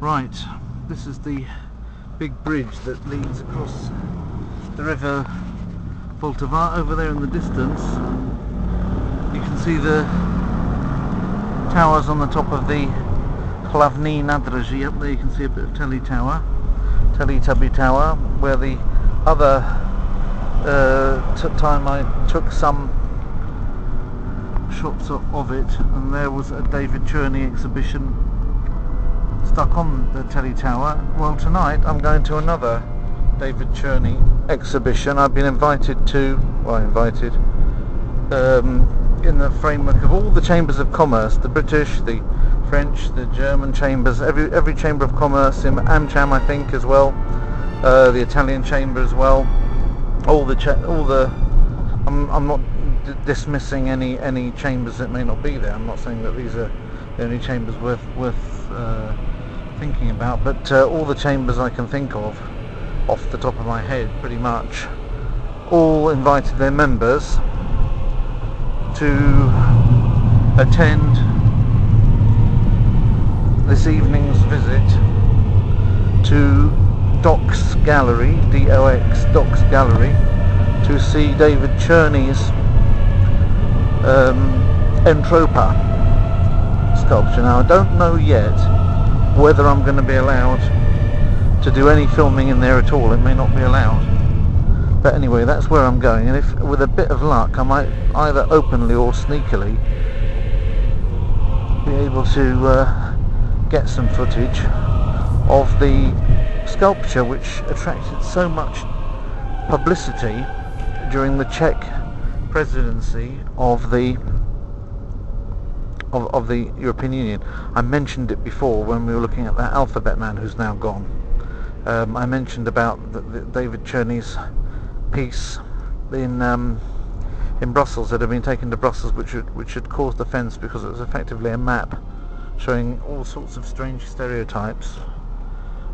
Right, this is the big bridge that leads across the river Vltava. Over there in the distance you can see the towers on the top of the Hlavní nádraží. Up there you can see a bit of Teletubby Tower, where the other time I took some shots of it, and there was a David Cherney exhibition stuck on the Telly Tower. Well, tonight I'm going to another David Cherney exhibition. I've been invited to, in the framework of all the chambers of commerce, the British, the French, the German chambers, every chamber of commerce, in AmCham I think as well, the Italian chamber as well. I'm not dismissing any chambers that may not be there. I'm not saying that these are the only chambers worth thinking about, but all the chambers I can think of off the top of my head, pretty much, all invited their members to attend this evening's visit to Docks Gallery, D-O-X, Docks Gallery, to see David Cherney's Entropa sculpture. Now, I don't know yet whether I'm going to be allowed to do any filming in there at all. It may not be allowed. But anyway, that's where I'm going, and if with a bit of luck I might either openly or sneakily be able to get some footage of the sculpture which attracted so much publicity during the Czech Presidency of the European Union. I mentioned it before when we were looking at that alphabet man who's now gone. I mentioned about the David Cherney's piece in Brussels that had been taken to Brussels, which had caused offence because it was effectively a map showing all sorts of strange stereotypes,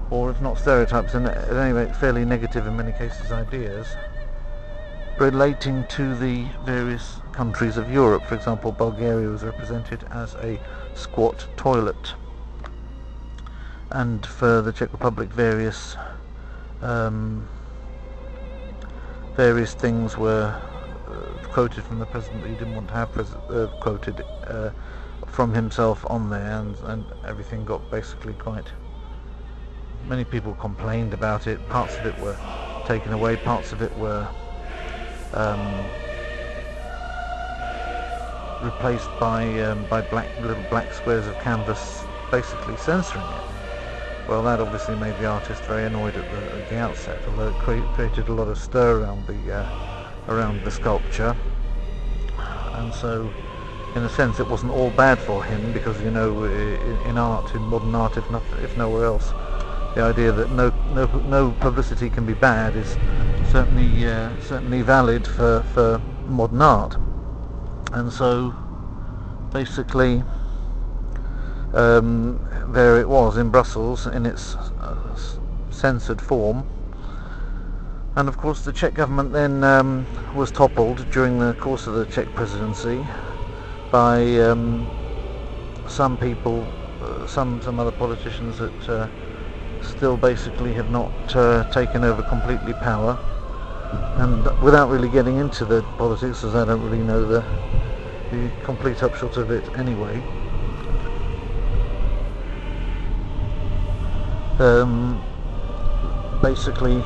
or if not stereotypes, then at any rate fairly negative in many cases ideas relating to the various countries of Europe. For example, Bulgaria was represented as a squat toilet, and for the Czech Republic various things were quoted from the president that he didn't want to have quoted from himself on there, and everything got basically quite... Many people complained about it. Parts of it were taken away, parts of it were replaced by little black squares of canvas, basically censoring it. Well, that obviously made the artist very annoyed at the outset, although it created a lot of stir around the sculpture, and so in a sense it wasn't all bad for him, because in modern art, if nowhere else, the idea that no publicity can be bad is certainly valid for modern art. And so basically there it was in Brussels in its censored form, and of course the Czech government then was toppled during the course of the Czech Presidency by some people, some other politicians that still basically have not taken over completely power. And without really getting into the politics, as I don't really know the complete upshot of it anyway, basically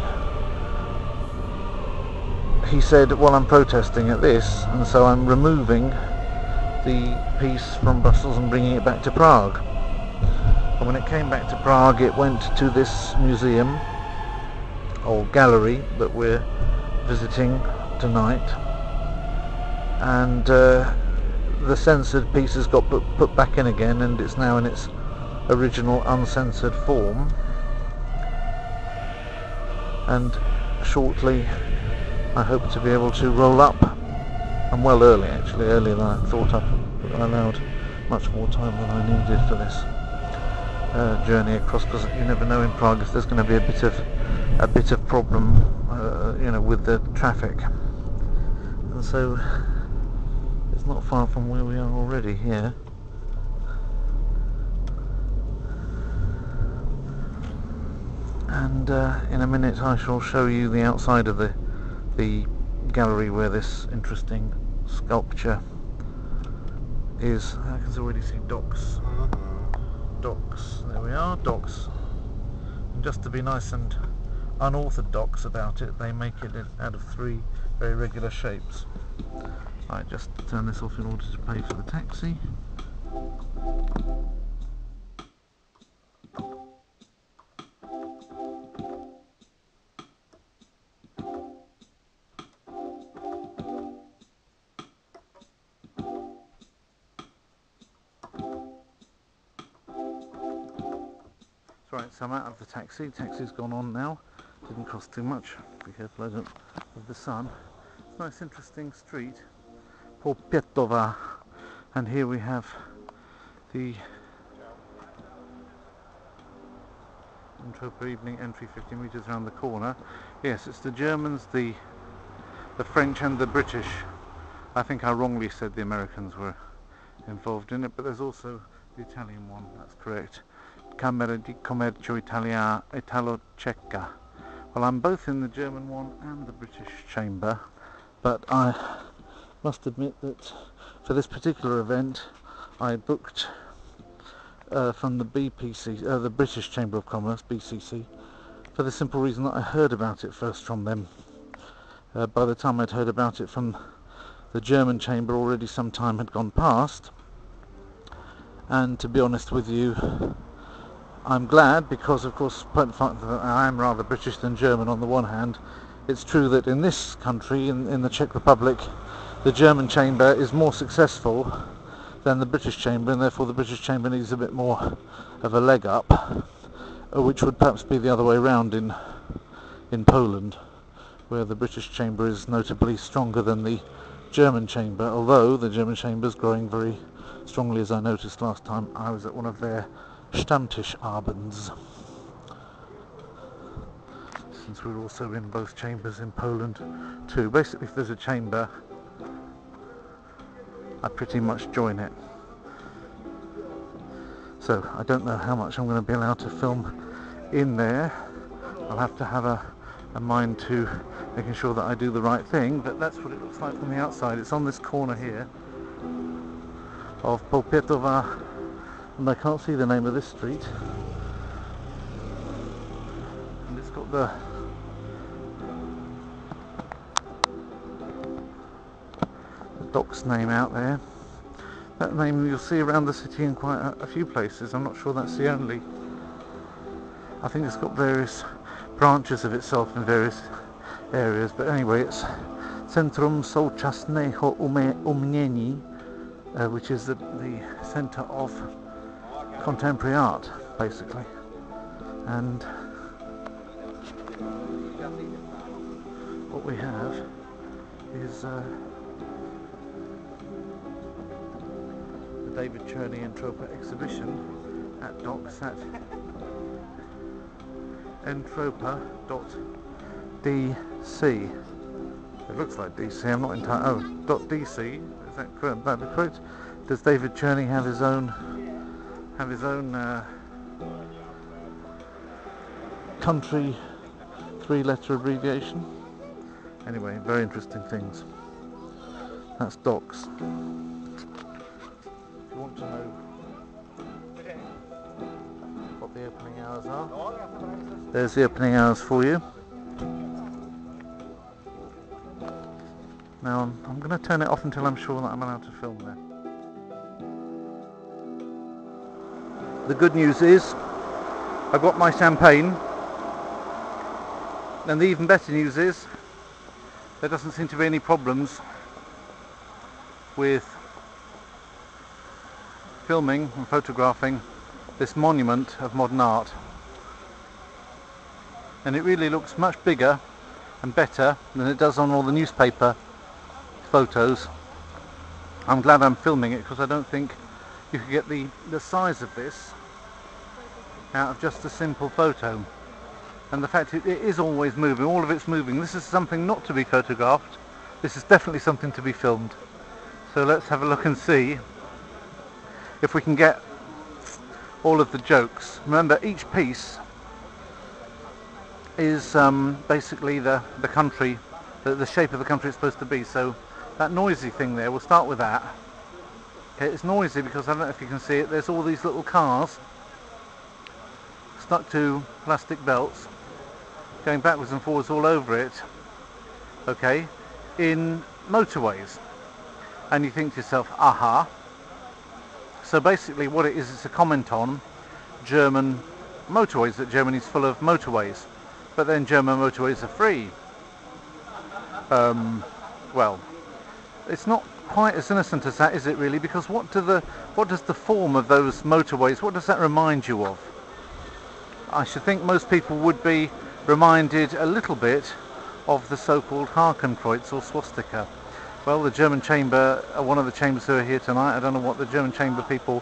he said, well, I'm protesting at this, and so I'm removing the piece from Brussels and bringing it back to Prague. And when it came back to Prague, it went to this museum or gallery that we're visiting tonight, and the censored pieces got put back in again, and it's now in its original uncensored form. And shortly I hope to be able to roll up, and well early actually, earlier than I thought. I allowed much more time than I needed for this journey across, because you never know in Prague if there's going to be a bit of problem with the traffic, and so it's not far from where we are already here. And in a minute I shall show you the outside of the gallery where this interesting sculpture is. I can already see docks. Docks, there we are, docks. And just to be nice and unorthodox about it, they make it out of 3 very regular shapes. I just turn this off in order to pay for the taxi. Right, so I'm out of the taxi. Taxi's gone on now. Didn't cost too much. Be careful I don't of the sun. It's a nice interesting street, Polpietova, and here we have the Entropa evening entry 50 metres around the corner. Yes, it's the Germans, the French and the British. I think I wrongly said the Americans were involved in it, but there's also the Italian one, that's correct. Camera di Commercio Italo-Ceca. Well, I'm both in the German one and the British chamber, but I must admit that for this particular event I booked from the BPC, the British Chamber of Commerce, BCC, for the simple reason that I heard about it first from them. By the time I'd heard about it from the German chamber, already some time had gone past, and to be honest with you, I'm glad, because of course, despite the fact that I am rather British than German on the one hand, it's true that in this country, in the Czech Republic, the German chamber is more successful than the British chamber, and therefore the British chamber needs a bit more of a leg up, which would perhaps be the other way around in Poland, where the British chamber is notably stronger than the German chamber, although the German chamber is growing very strongly, as I noticed last time I was at one of their Stammtischabends, since we're also in both chambers in Poland too. Basically, if there's a chamber, I pretty much join it. So I don't know how much I'm going to be allowed to film in there. I'll have to have a mind to making sure that I do the right thing, but that's what it looks like from the outside. It's on this corner here of Polpietova, and I can't see the name of this street, and it's got the dock's name out there. That name you'll see around the city in quite a few places. I'm not sure that's the only. I think it's got various branches of itself in various areas, but anyway, it's Centrum Současného Umění, which is the centre of contemporary art, basically. And what we have is the David Cherney Entropa exhibition at docks at entropa.dc. It looks like DC, I'm not entirely. Oh, .dc, is that correct? That correct? Does David Cherney have his own country 3-letter abbreviation? Anyway, very interesting things. That's docks. If you want to know what the opening hours are, there's the opening hours for you. Now I'm going to turn it off until I'm sure that I'm allowed to film there. The good news is I've got my champagne, and the even better news is there doesn't seem to be any problems with filming and photographing this monument of modern art, and it really looks much bigger and better than it does on all the newspaper photos. I'm glad I'm filming it, because I don't think you could get the size of this out of just a simple photo. And the fact it is always moving, all of it's moving. This is something not to be photographed. This is definitely something to be filmed. So let's have a look and see if we can get all of the jokes. Remember, each piece is basically the country, the shape of the country it's supposed to be. So that noisy thing there, we'll start with that. Okay, it's noisy because, I don't know if you can see it, there's all these little cars stuck to plastic belts going backwards and forwards all over it, okay, in motorways. And you think to yourself, aha. So basically what it is, it's a comment on German motorways, that Germany's full of motorways, but then German motorways are free. Well, it's not quite as innocent as that, is it really? Because what does the form of those motorways, what does that remind you of? I should think most people would be reminded a little bit of the so-called Hakenkreuz or swastika. Well, the German chamber, one of the chambers who are here tonight, I don't know what the German chamber people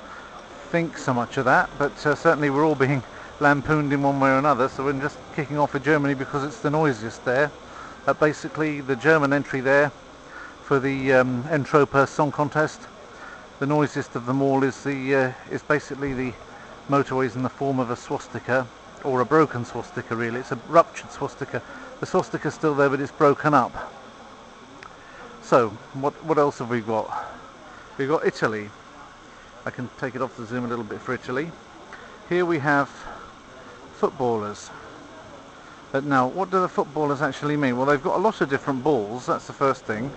think so much of that, but certainly we're all being lampooned in one way or another, so we're just kicking off with Germany because it's the noisiest there. Basically the German entry there for the Entropa song contest, the noisiest of them all is basically the motorways in the form of a swastika, or a broken swastika really. It's a ruptured swastika. The swastika's still there, but it's broken up. So what else have we got? We've got Italy. I can take it off the zoom a little bit for Italy. Here we have footballers. But now, what do the footballers actually mean? Well, they've got a lot of different balls, that's the first thing.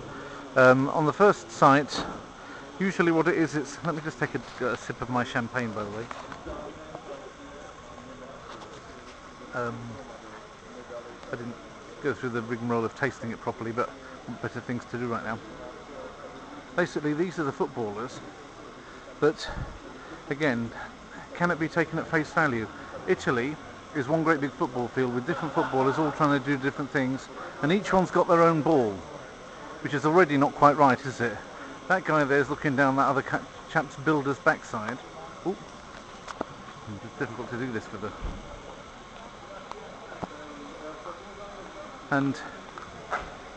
On the first sight, usually what it is, let me just take a sip of my champagne, by the way. I didn't go through the rigmarole of tasting it properly, but better things to do right now. Basically, these are the footballers, but again, can it be taken at face value? Italy is one great big football field with different footballers all trying to do different things, and each one's got their own ball, which is already not quite right, is it? That guy there is looking down that other chap's builder's backside. Ooh. It's difficult to do this with the... And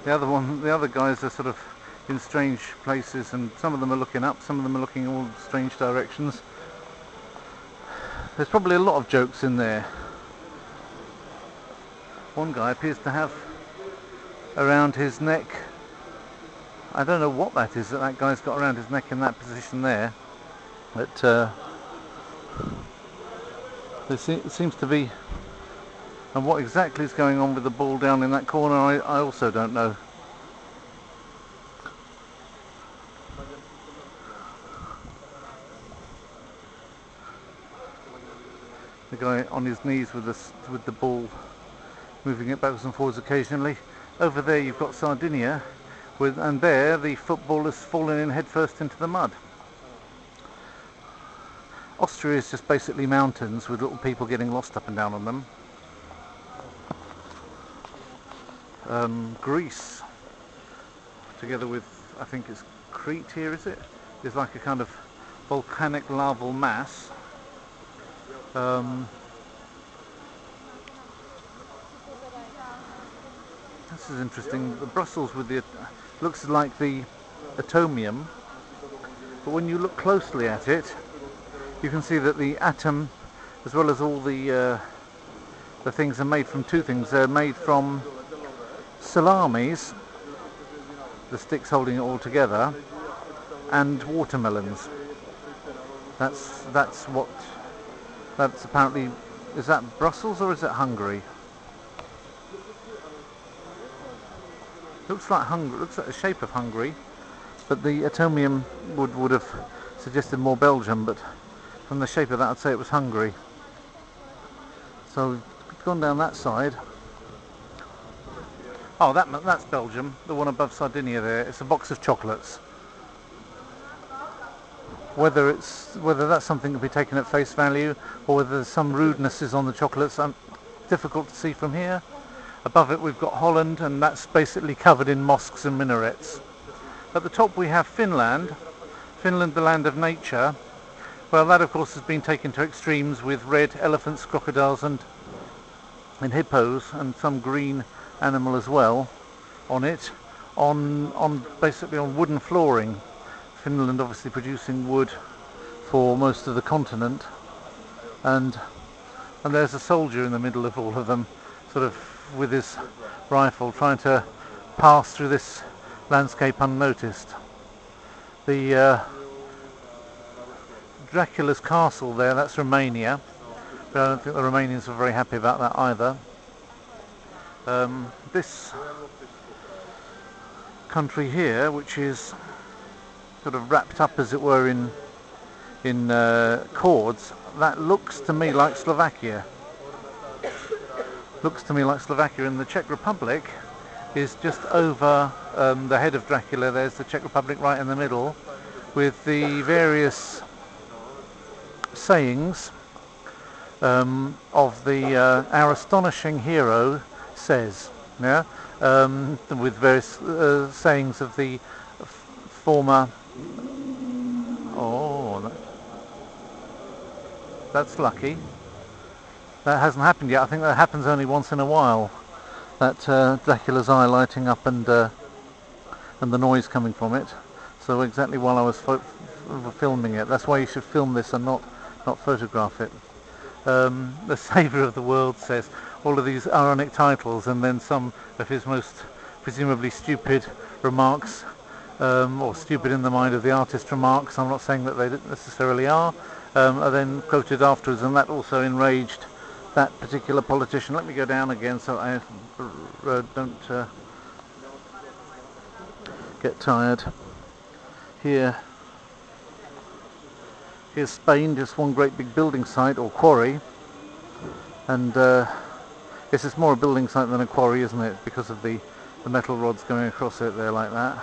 the other guys are sort of in strange places, and some of them are looking up, some of them are looking in all strange directions. There's probably a lot of jokes in there. One guy appears to have around his neck, I don't know what that is that guy's got around his neck in that position there, but there seems to be... And what exactly is going on with the ball down in that corner, I also don't know. The guy on his knees with the ball, moving it backwards and forwards occasionally. Over there you've got Sardinia, and there the football has fallen in headfirst into the mud. Austria is just basically mountains with little people getting lost up and down on them. Greece, together with, I think it's Crete here, is it? Is like a kind of volcanic laval mass. This is interesting. The Brussels with the looks like the atomium, but when you look closely at it, you can see that the atom, as well as all the things, are made from two things. They're made from salamis, the sticks holding it all together, and watermelons. That's apparently, is that Brussels or is it Hungary? Looks like Hungary, looks like the shape of Hungary, but the atomium would have suggested more Belgium, but from the shape of that I'd say it was Hungary. So we've gone down that side. Oh, that's Belgium, the one above Sardinia there. It's a box of chocolates. Whether that's something to be taken at face value, or whether there's some rudenesses on the chocolates, difficult to see from here. Above it we've got Holland, and that's basically covered in mosques and minarets. At the top we have Finland, the land of nature. Well, that of course has been taken to extremes with red elephants, crocodiles and hippos, and some green animal as well on it, basically on wooden flooring. Finland obviously producing wood for most of the continent, and there's a soldier in the middle of all of them, sort of with his rifle trying to pass through this landscape unnoticed. The Dracula's castle there, that's Romania, but I don't think the Romanians were very happy about that either. This country here, which is sort of wrapped up as it were in cords, that looks to me like Slovakia. Looks to me like Slovakia. In the Czech Republic is just over the head of Dracula. There's the Czech Republic right in the middle, with the various sayings of our astonishing hero says, yeah, with various sayings of the former. Oh, that's lucky. That hasn't happened yet. I think that happens only once in a while. That Dracula's eye lighting up and the noise coming from it. So exactly while I was filming it. That's why you should film this and not photograph it. The Saviour of the World says all of these ironic titles, and then some of his most presumably stupid remarks, or stupid in the mind of the artist remarks, I'm not saying that they necessarily are then quoted afterwards, and that also enraged that particular politician. Let me go down again so I don't get tired. Here's Spain, just one great big building site or quarry, and this is more a building site than a quarry, isn't it, because of the metal rods going across it there like that.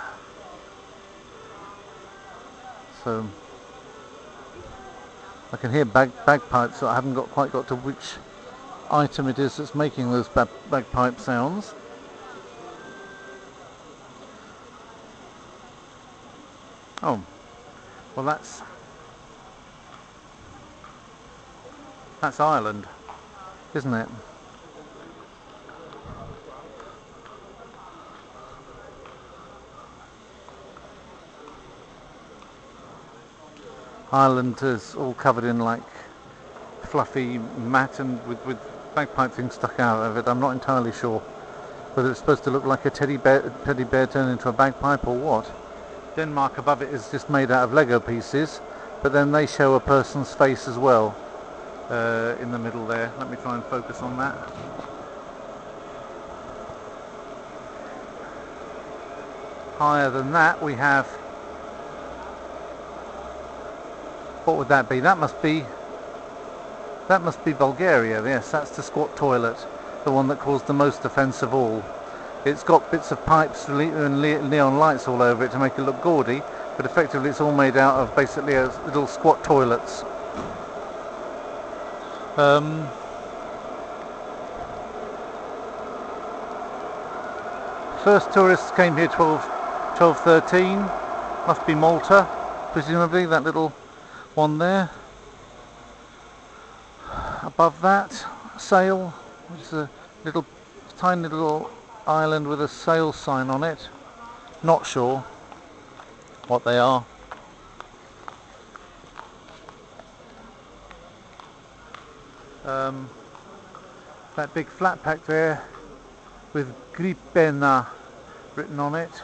So I can hear bagpipes, so I haven't quite got to which item it is that's making those bagpipe sounds. Oh, well that's Ireland, isn't it? Ireland is all covered in like fluffy mat and with bagpipe things stuck out of it. I'm not entirely sure whether it's supposed to look like a teddy bear turned into a bagpipe or what. Denmark above it is just made out of Lego pieces, but then they show a person's face as well in the middle there. Let me try and focus on that. Higher than that we have, what would that be? That must be Bulgaria. Yes, that's the squat toilet, the one that caused the most offence of all. It's got bits of pipes and neon lights all over it to make it look gaudy, but effectively it's all made out of basically little squat toilets. First tourists came here 1213. Must be Malta, presumably, that little one there. Above that, sail, which is a tiny little island with a sail sign on it. Not sure what they are. That big flat pack there with Gripena written on it,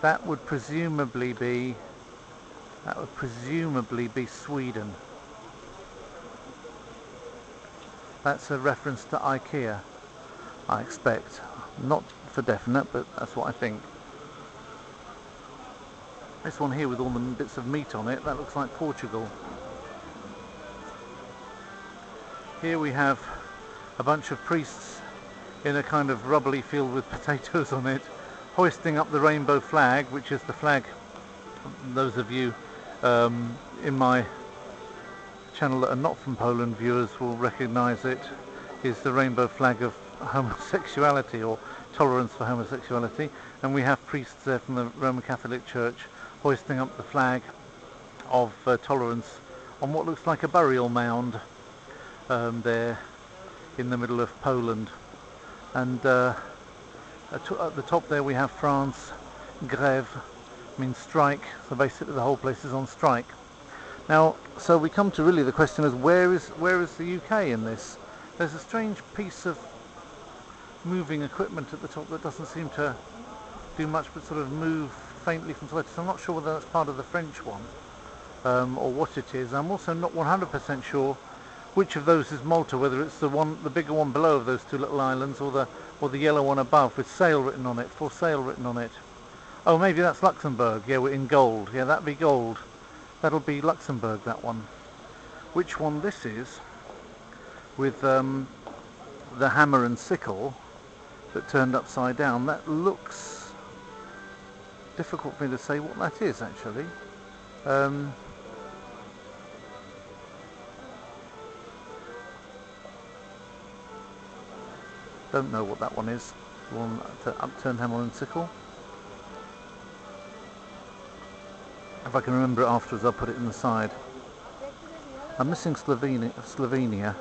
that would presumably be Sweden. That's a reference to IKEA, I expect. Not for definite, but that's what I think. This one here with all the bits of meat on it, that looks like Portugal. Here we have a bunch of priests in a kind of rubbly field with potatoes on it, hoisting up the rainbow flag, which is the flag, those of you in my channel that are not from Poland, viewers will recognise it, is the rainbow flag of homosexuality or tolerance for homosexuality, and we have priests there from the Roman Catholic Church hoisting up the flag of tolerance on what looks like a burial mound there in the middle of Poland. And at the top there we have France, grève, means strike, so basically the whole place is on strike. Now, so we come to really the question is where is the UK in this? There's a strange piece of moving equipment at the top that doesn't seem to do much but sort of move faintly from side to side. I'm not sure whether that's part of the French one or what it is. I'm also not 100% sure which of those is Malta, whether it's the bigger one below of those two little islands, or the yellow one above with sale written on it, for sale written on it. Oh, maybe that's Luxembourg. Yeah, we're in gold. Yeah, that'd be gold. That'll be Luxembourg, that one. Which one this is, with the hammer and sickle that turned upside down, that looks difficult for me to say what that is actually. Don't know what that one is. The one upturned hammer and sickle. If I can remember it afterwards, I'll put it in the side. I'm missing Slovenia.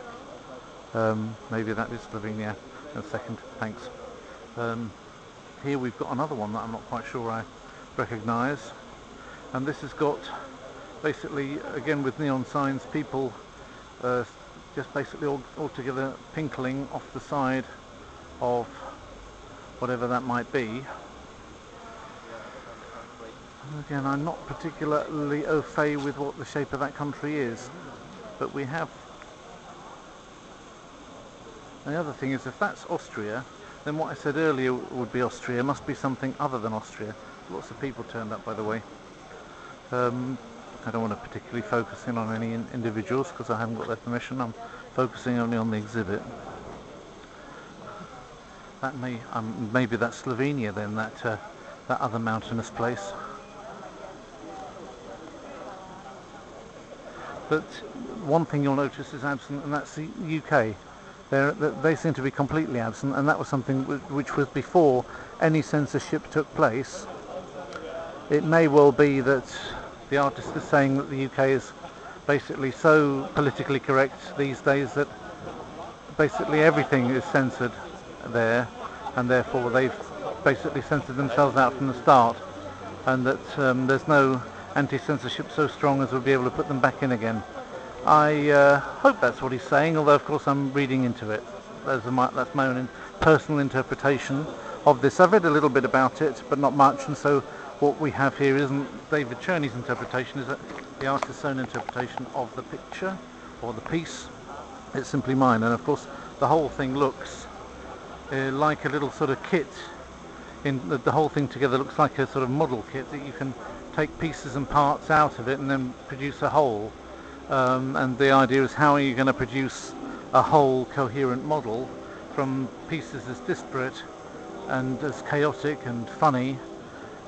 Maybe that is Slovenia. In a second, thanks. Here we've got another one that I'm not quite sure I recognise, and this has got basically, again with neon signs, people just basically all together pinkling off the side of whatever that might be. Again, I'm not particularly au fait with what the shape of that country is, but we have. And the other thing is, if that's Austria, then what I said earlier would be Austria. Must be something other than Austria. Lots of people turned up, by the way. I don't want to particularly focus in on any individuals because I haven't got their permission. I'm focusing only on the exhibit. That maybe that's Slovenia then, that other mountainous place. But one thing you'll notice is absent, and that's the UK. They seem to be completely absent, and that was something which was before any censorship took place. It may well be that the artist is saying that the UK is basically so politically correct these days that basically everything is censored there, and therefore they've basically censored themselves out from the start, and that there's no anti-censorship so strong as we'll be able to put them back in again. I hope that's what he's saying, although of course I'm reading into it. That's my own personal interpretation of this. I've read a little bit about it, but not much, and so what we have here isn't David Cherney's interpretation, is the artist's own interpretation of the picture or the piece. It's simply mine, and of course the whole thing looks like a little sort of kit. The whole thing together looks like a sort of model kit that you can take pieces and parts out of it and then produce a whole. And the idea is, how are you going to produce a whole coherent model from pieces as disparate and as chaotic and funny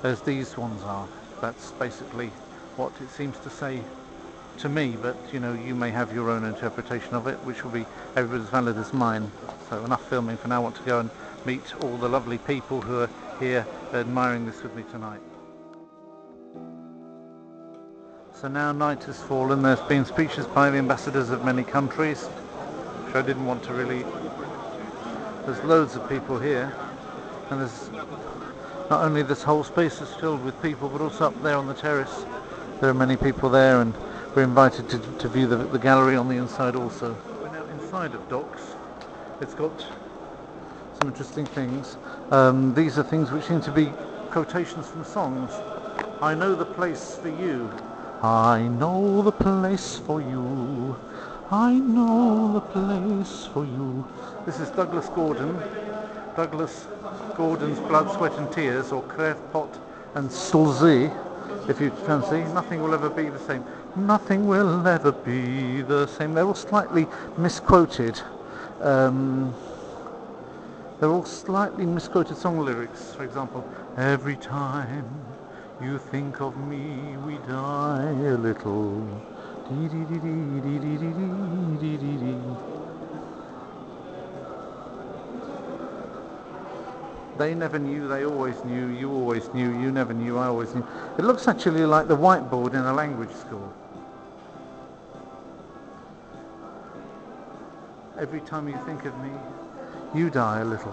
as these ones are? That's basically what it seems to say to me, but you know, you may have your own interpretation of it, which will be every as valid as mine. So enough filming for now. I want to go and meet all the lovely people who are here admiring this with me tonight. So now night has fallen. There's been speeches by the ambassadors of many countries, which I didn't want to really. There's loads of people here, and there's not only this whole space is filled with people, but also up there on the terrace there are many people there, and we're invited to view the gallery on the inside also. We're now inside of Docks. It's got some interesting things. These are things which seem to be quotations from songs. I know the place for you. I know the place for you. I know the place for you. This is Douglas Gordon. Douglas Gordon's Blood, Sweat and Tears, or Crève, Pot and Sulzy, if you fancy. Nothing will ever be the same. Nothing will ever be the same. They're all slightly misquoted. They're all slightly misquoted song lyrics. For example, every time you think of me, we die a little. Dee dee dee dee dee dee dee dee dee. They never knew, they always knew, you always knew, you never knew, I always knew. It looks actually like the whiteboard in a language school. Every time you think of me, you die a little.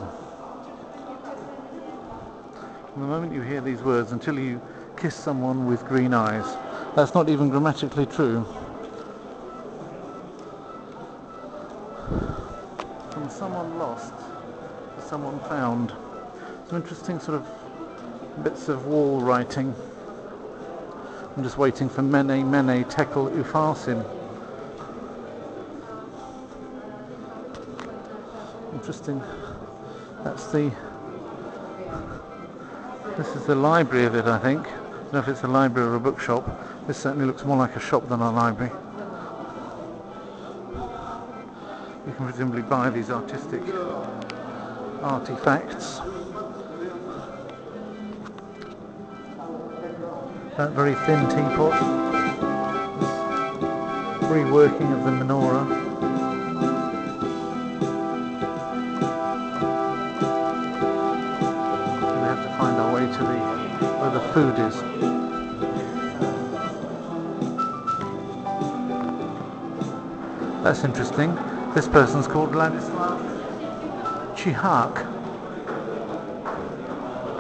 From the moment you hear these words until you kiss someone with green eyes. That's not even grammatically true. From someone lost someone found some interesting sort of bits of wall writing. I'm just waiting for mene tekel upharsin. Interesting. This is the library of it, I think. I don't know if it's a library or a bookshop. This certainly looks more like a shop than a library. You can presumably buy these artistic artifacts. That very thin teapot. Reworking of the menorah. We have to find our way to where the food is. That's interesting. This person's called Ladislav Čihák.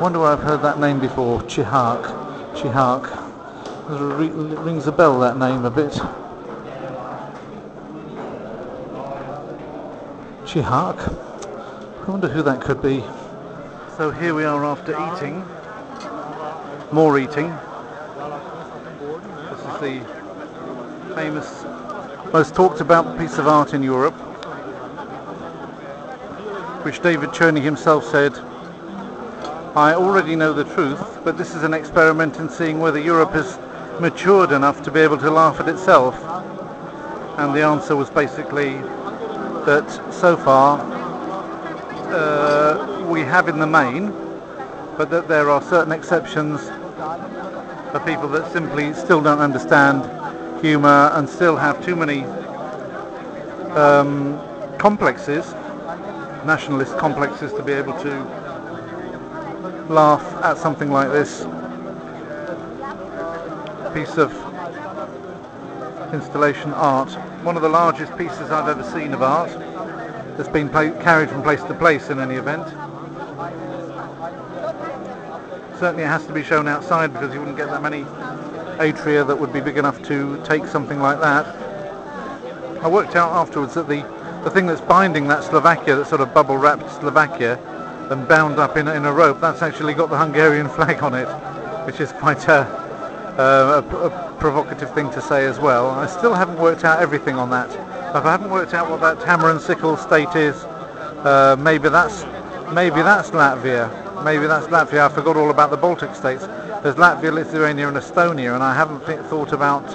Wonder where I've heard that name before. Čihák. Rings a bell, that name, a bit. Čihák. I wonder who that could be. So here we are after eating. More eating. This is the famous, most talked about piece of art in Europe, which David Cherney himself said, "I already know the truth, but this is an experiment in seeing whether Europe has matured enough to be able to laugh at itself." And the answer was basically that so far we have in the main, but that there are certain exceptions of people that simply still don't understand humour and still have too many complexes, nationalist complexes, to be able to laugh at something like this piece of installation art. One of the largest pieces I've ever seen of art that's been carried from place to place in any event. Certainly it has to be shown outside because you wouldn't get that many atria that would be big enough to take something like that. I worked out afterwards that the thing that's binding that Slovakia, that sort of bubble wrapped Slovakia and bound up in a rope, that's actually got the Hungarian flag on it, which is quite a provocative thing to say as well. I still haven't worked out everything on that. If I haven't worked out what that hammer and sickle state is, maybe that's Latvia. Maybe that's Latvia. I forgot all about the Baltic states. There's Latvia, Lithuania and Estonia, and I haven't thought about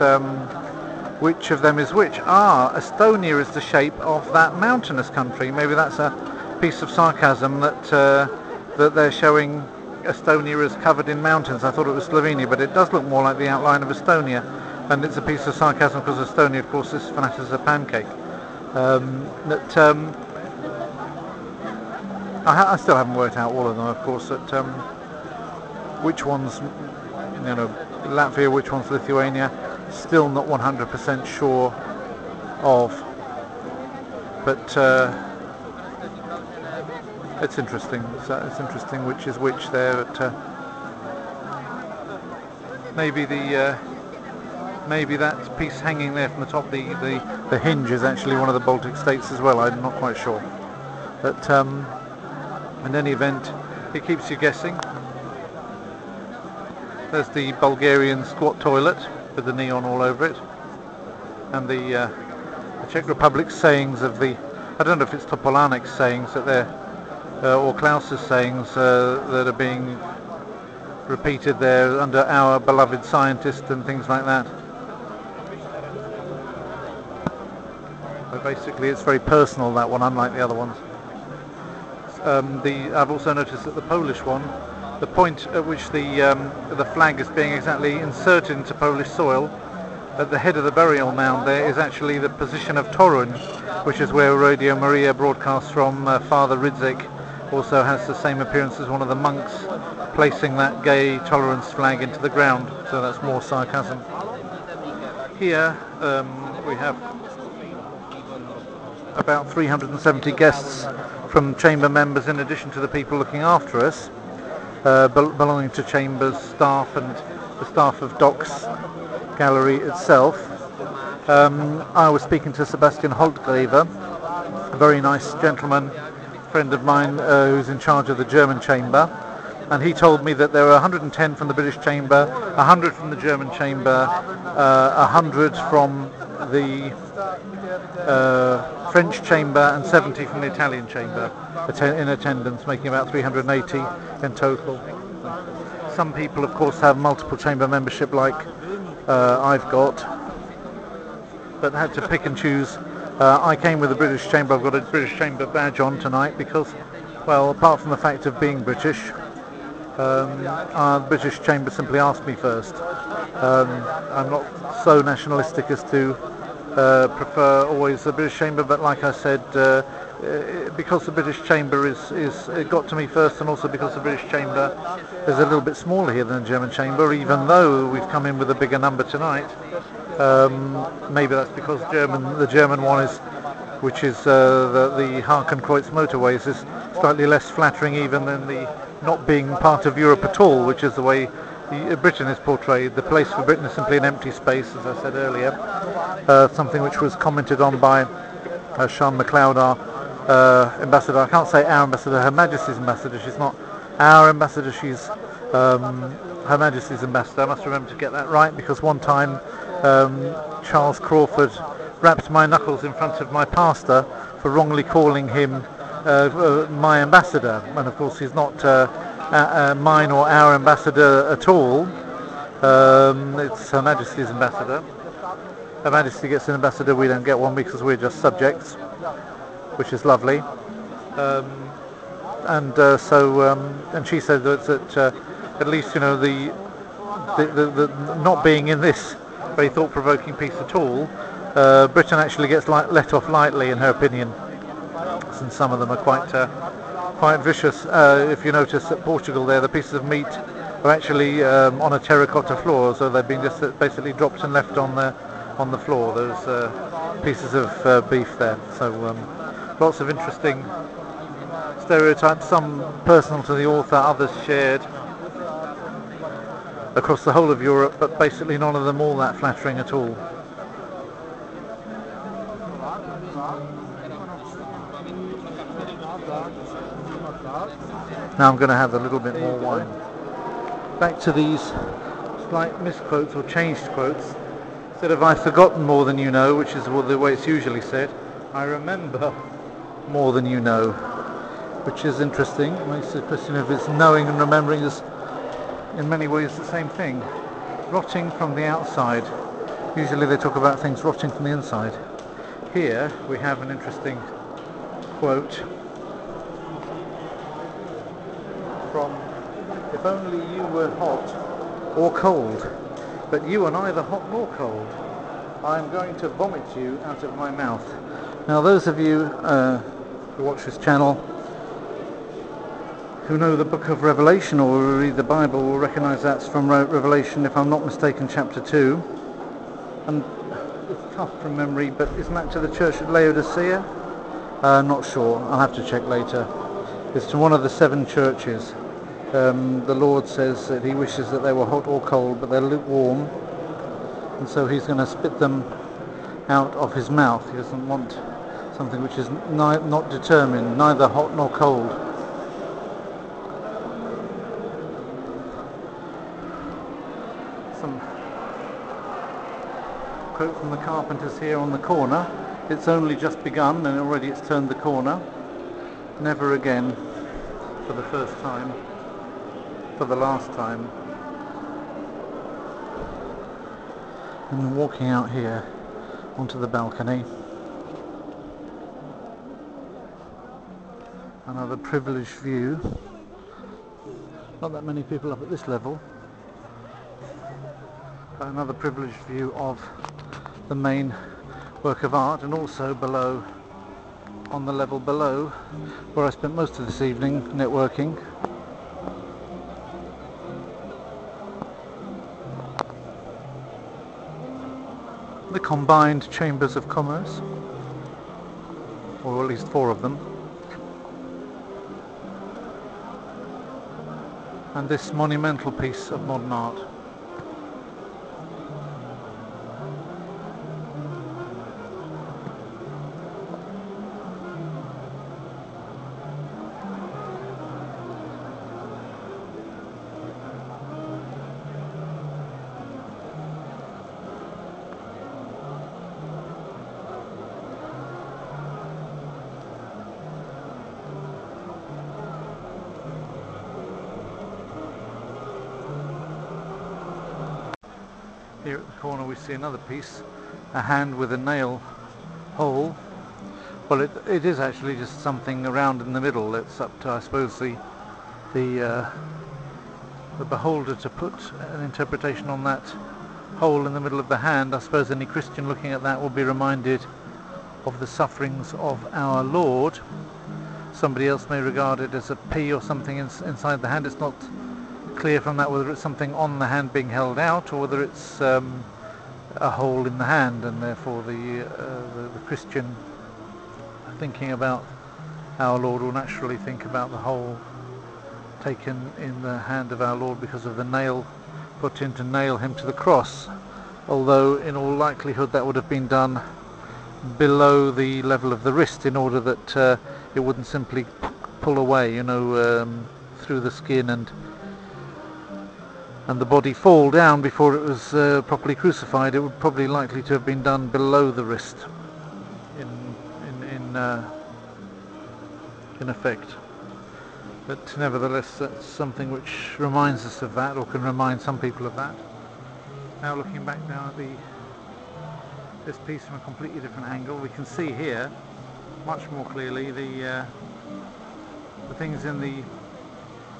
which of them is which. Estonia is the shape of that mountainous country. Maybe that's a piece of sarcasm that they're showing Estonia is covered in mountains. I thought it was Slovenia, but it does look more like the outline of Estonia, and it's a piece of sarcasm because Estonia, of course, is flat as a pancake. I still haven't worked out all of them, of course, which one's, Latvia, which one's Lithuania, still not 100% sure of, but it's interesting. It's interesting which is which there. But maybe that piece hanging there from the top, the hinge, is actually one of the Baltic states as well. I'm not quite sure, but in any event, it keeps you guessing. There's the Bulgarian squat toilet with the neon all over it, and the Czech Republic's sayings of I don't know if it's Topolanic's sayings that they're, or Klaus's sayings that are being repeated there under our beloved scientist and things like that. So basically it's very personal, that one, unlike the other ones. I've also noticed that the Polish one, the point at which the flag is being exactly inserted into Polish soil, at the head of the burial mound there, is actually the position of Toruń, which is where Radio Maria broadcasts from. Father Rydzyk also has the same appearance as one of the monks placing that gay tolerance flag into the ground, so that's more sarcasm. Here we have about 370 guests from chamber members, in addition to the people looking after us, belonging to chambers staff and the staff of Docks Gallery itself. I was speaking to Sebastian Holtgrever, a very nice gentleman friend of mine who's in charge of the German chamber, and he told me that there were 110 from the British chamber, 100 from the German chamber, 100 from the French chamber, and 70 from the Italian chamber in attendance, making about 380 in total. Some people, of course, have multiple chamber membership, like I've got, but had to pick and choose. I came with the British Chamber. I've got a British Chamber badge on tonight because, well, apart from the fact of being British, the British Chamber simply asked me first. I'm not so nationalistic as to prefer always the British Chamber, but like I said, because the British Chamber it got to me first, and also because the British Chamber is a little bit smaller here than the German Chamber, even though we've come in with a bigger number tonight. Maybe that's because the German one is, which is the Hakenkreuz motorways, is slightly less flattering even than the not being part of Europe at all, which is the way Britain is portrayed. The place for Britain is simply an empty space, as I said earlier, something which was commented on by Sean MacLeod, our ambassador. I can't say our ambassador, Her Majesty's ambassador. She's not our ambassador, she's Her Majesty's ambassador. I must remember to get that right, because one time Charles Crawford rapped my knuckles in front of my pastor for wrongly calling him my ambassador, and of course he's not mine or our ambassador at all. It's Her Majesty's ambassador. Her Majesty gets an ambassador, we don't get one because we're just subjects, which is lovely. And she said that at least, you know, the not being in this very thought-provoking piece at all, Britain actually gets let off lightly, in her opinion, and some of them are quite vicious. If you notice at Portugal there, the pieces of meat are actually on a terracotta floor, so they've been just basically dropped and left on the floor, those pieces of beef there. So lots of interesting stereotypes, some personal to the author, others shared across the whole of Europe, but basically none of them all that flattering at all. Now I'm going to have a little bit more wine. Back to these slight misquotes or changed quotes. Instead of "I've forgotten more than you know," which is the way it's usually said, "I remember more than you know," which is interesting. It makes the question of it's knowing and remembering is in many ways the same thing. Rotting from the outside. Usually they talk about things rotting from the inside. Here we have an interesting quote from "If only you were hot or cold, but you are neither hot nor cold. I am going to vomit you out of my mouth." Now those of you who watch this channel who know the book of Revelation or read the Bible will recognise that's from Revelation, if I'm not mistaken, chapter 2. And it's tough from memory, but isn't that to the church at Laodicea? Not sure, I'll have to check later. It's to one of the 7 churches. The Lord says that he wishes that they were hot or cold, but they're lukewarm, and so he's going to spit them out of his mouth. He doesn't want something which is not determined, neither hot nor cold. Some quote from the carpenters here on the corner. "It's only just begun and already it's turned the corner. Never again, for the first time, for the last time." And walking out here onto the balcony. Another privileged view. Not that many people up at this level. But another privileged view of the main work of art, and also below, on the level below, where I spent most of this evening networking. The combined chambers of commerce, or at least 4 of them, and this monumental piece of modern art. Here at the corner we see another piece, a hand with a nail hole. Well, it is actually just something around in the middle. It's up to, I suppose, the beholder to put an interpretation on that hole in the middle of the hand. I suppose any Christian looking at that will be reminded of the sufferings of our Lord. Somebody else may regard it as a P or something inside the hand. It's not clear from that whether it's something on the hand being held out or whether it's a hole in the hand, and therefore the Christian thinking about our Lord will naturally think about the hole taken in the hand of our Lord because of the nail put in to nail him to the cross, although in all likelihood that would have been done below the level of the wrist in order that it wouldn't simply pull away, through the skin and the body fall down before it was properly crucified. It would probably likely to have been done below the wrist in effect. But nevertheless, that's something which reminds us of that, or can remind some people of that. Now looking back down at this piece from a completely different angle, we can see here much more clearly the things in the...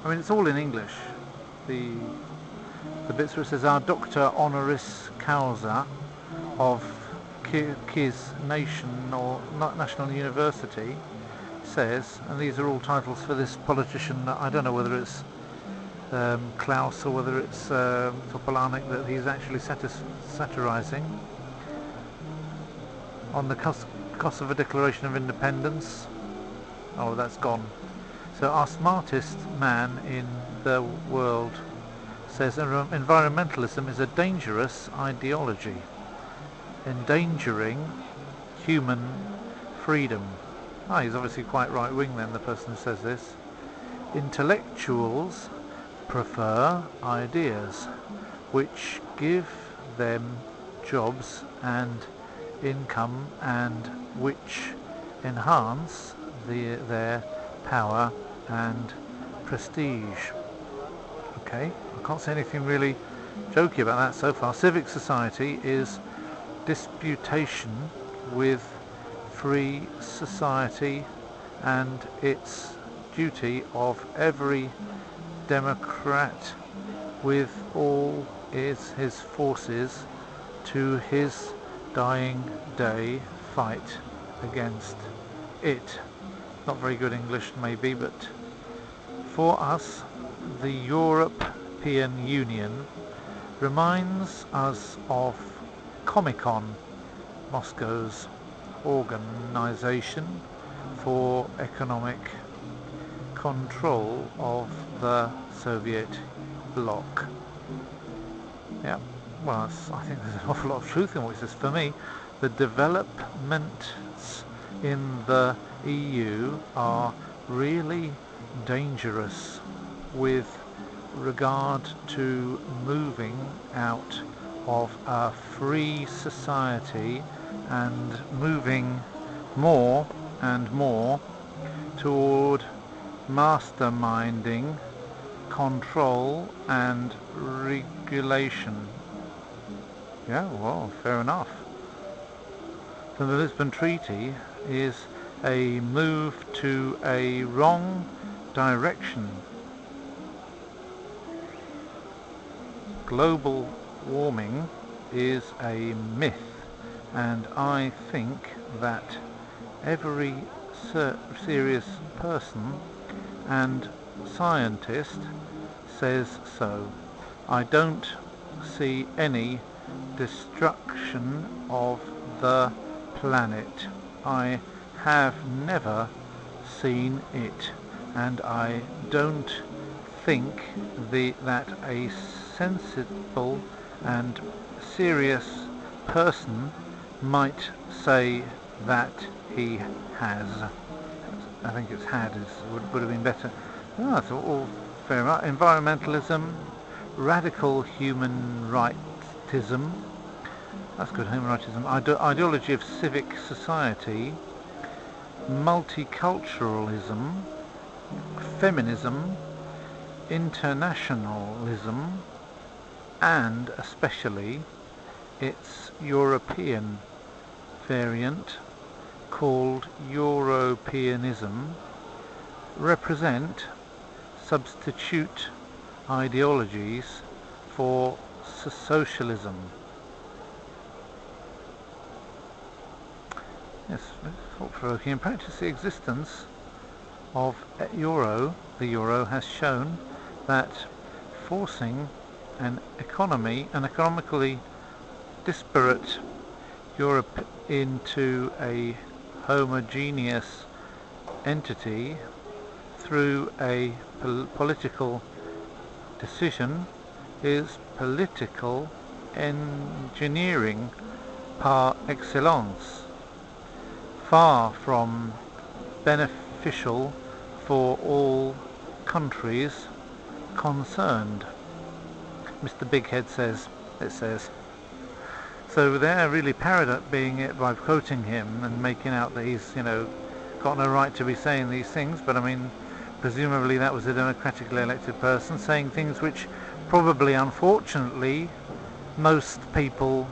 I mean, it's all in English. The bits where it says our Doctor Honoris Causa of Kis Nation or National University says, and these are all titles for this politician. I don't know whether it's Klaus or whether it's Topolánek that he's actually satirizing on the Kosovo Declaration of Independence. Oh, that's gone. So our smartest man in the world says environmentalism is a dangerous ideology, endangering human freedom. He's obviously quite right-wing then, the person who says this. Intellectuals prefer ideas which give them jobs and income and which enhance their power and prestige. Okay, I can't say anything really jokey about that so far. Civic society is disputation with free society, and it's duty of every democrat with all his forces to his dying day fight against it. Not very good English maybe, but for us the European Union reminds us of Comic-Con, Moscow's organization for economic control of the Soviet bloc. Yeah, well, I think there's an awful lot of truth in what it says. For me, the developments in the EU are really dangerous with regard to moving out of a free society and moving more and more toward masterminding, control and regulation. Yeah, well, fair enough. So the Lisbon Treaty is a move to a wrong direction. Global warming is a myth, and I think that every serious person and scientist says so. I don't see any destruction of the planet. I have never seen it, and I don't think that a sensible and serious person might say that he has. I think it's had would have been better. Oh, that's all fair enough. Environmentalism, radical human rightism. That's good, human rightism. Ideology of civic society, multiculturalism, feminism, internationalism, and especially its European variant, called Europeanism, represent substitute ideologies for socialism. Yes, thought-provoking. In practice, the existence of the euro has shown that forcing an economically disparate Europe into a homogeneous entity through a political decision is political engineering par excellence, far from beneficial for all countries concerned. Mr. Bighead says, it says. So they're really parodying it by quoting him and making out that he's, got no right to be saying these things, but I mean, presumably that was a democratically elected person saying things which probably, unfortunately, most people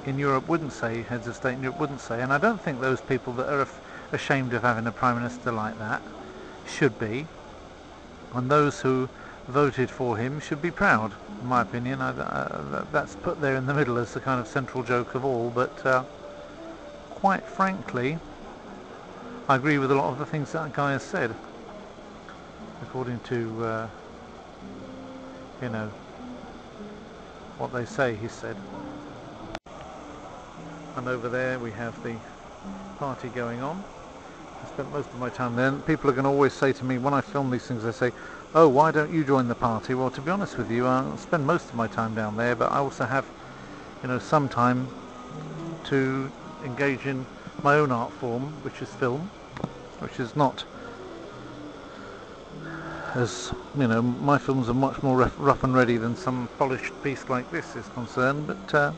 in Europe wouldn't say, heads of state in Europe wouldn't say, and I don't think those people that are ashamed of having a Prime Minister like that should be, and those who voted for him should be proud, in my opinion. That's put there in the middle as the kind of central joke of all, but quite frankly, I agree with a lot of the things that guy has said, according to, what they say he said. And over there we have the party going on. I spent most of my time there. People are going to always say to me, when I film these things, they say, oh, why don't you join the party? Well, to be honest with you, I spend most of my time down there, but I also have, some time to engage in my own art form, which is film, which is not as, my films are much more rough and ready than some polished piece like this is concerned, but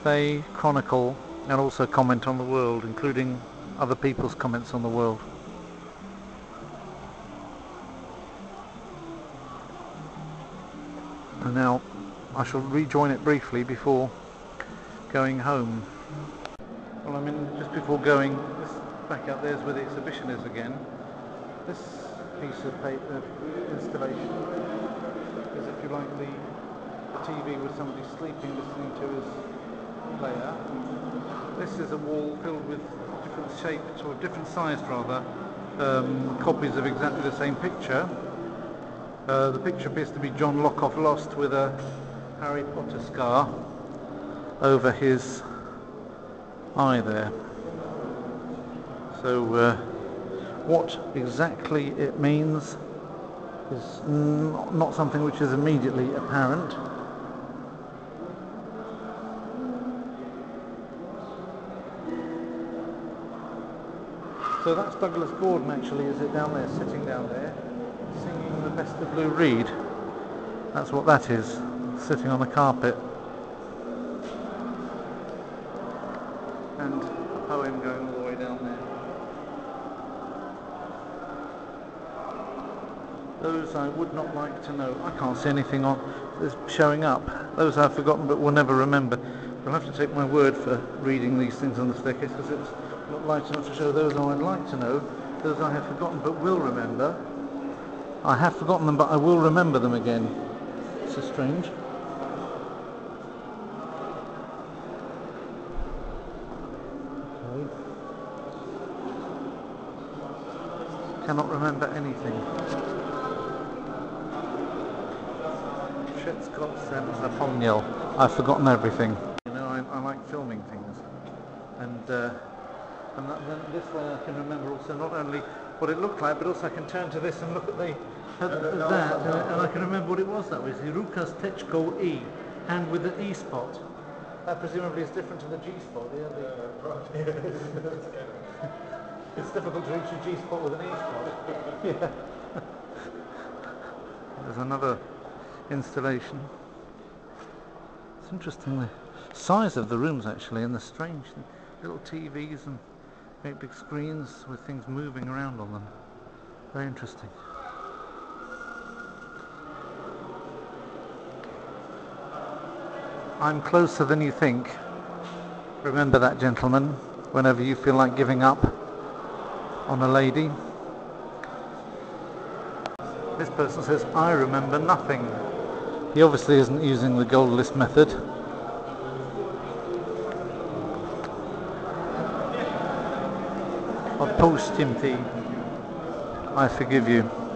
they chronicle and also comment on the world, including other people's comments on the world. And now I shall rejoin it briefly before going home. Well, just before going, this back up there's where the exhibition is again. This piece of paper installation is, if you like, the TV with somebody sleeping listening to his player. This is a wall filled with different shaped, or different sized rather, copies of exactly the same picture. The picture appears to be John Lockoff Lost with a Harry Potter scar over his eye there. So what exactly it means is not something which is immediately apparent. So that's Douglas Gordon, actually, is it, down there, sitting down there, singing the Best of Lou Reed. That's what that is, sitting on the carpet. And a poem going all the way down there. Those I would not like to know. I can't see anything on is showing up. Those I've forgotten but will never remember. You'll have to take my word for reading these things on the staircase, because it's not light enough to show those I would like to know. Those I have forgotten but will remember. I have forgotten them but I will remember them again. This is strange. Okay. Cannot remember anything. I've forgotten everything. I like filming things, and then this way I can remember also not only what it looked like, but also I can turn to this and look at that, and I can remember what it was. That was the Rukas Techko E, hand with the E spot. That presumably is different to the G spot. It's difficult to reach a G spot with an E spot. Yeah. There's another installation. It's interesting the size of the rooms actually, and the strange little TVs and great big screens with things moving around on them. Very interesting. I'm closer than you think. Remember that, gentlemen, whenever you feel like giving up on a lady. This person says, I remember nothing. He obviously isn't using the gold list method. Of post-Timothy, I forgive you.